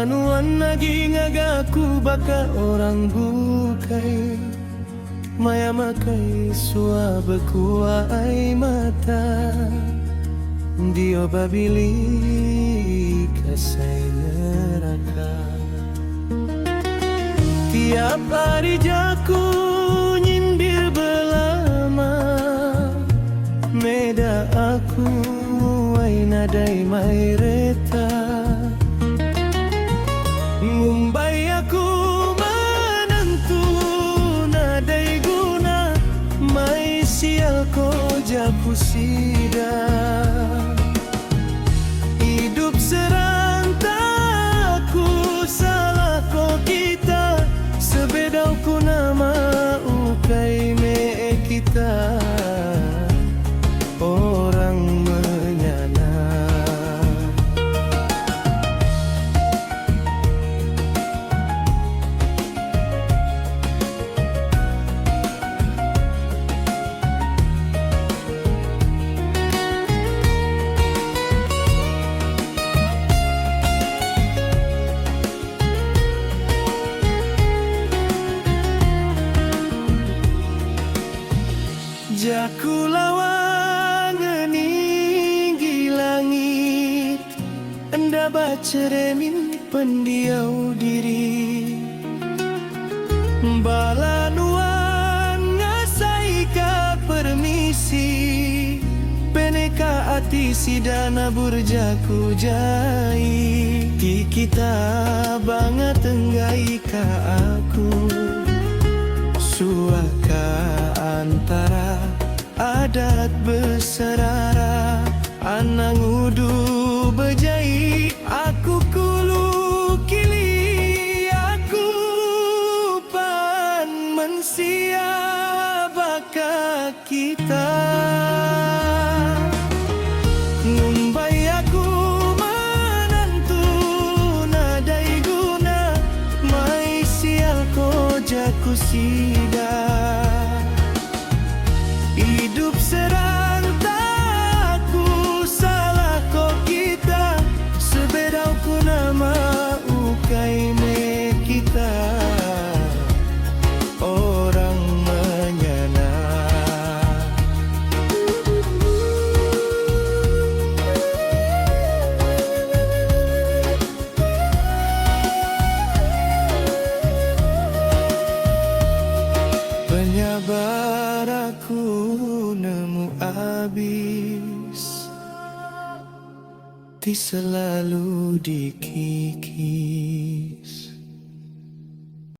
Balanuan naging agaku baka orang bukai Maya makai sua bekua ai mata Dio babili kasai neraka Tiap hari jaku nyindir belama Meda aku ai nadai mai reta Ngumbai aku menentu nadai guna Mai sial ko jaku sida Hidup serantak aku salah ko kita Sebedau ku nama ukai me kita Orang menyana Jaku lawang meninggi langit Anda baca remin pendiau diri Balanuan ngasai ka permisi Peneka ati sidana burjaku jai Ki kita banget tenggai ka aku Suaka antara adat beserara Anang udu bejai Aku kulu kili Aku pan mensia baka kita Ngumbai aku menentu nadai guna Mai sial ko jaku sida Hidup serantak aku salah ko kita Sebedau ku nama ukai me kita Orang menyana Penyabar aku nemu abis Ti selalu dikikis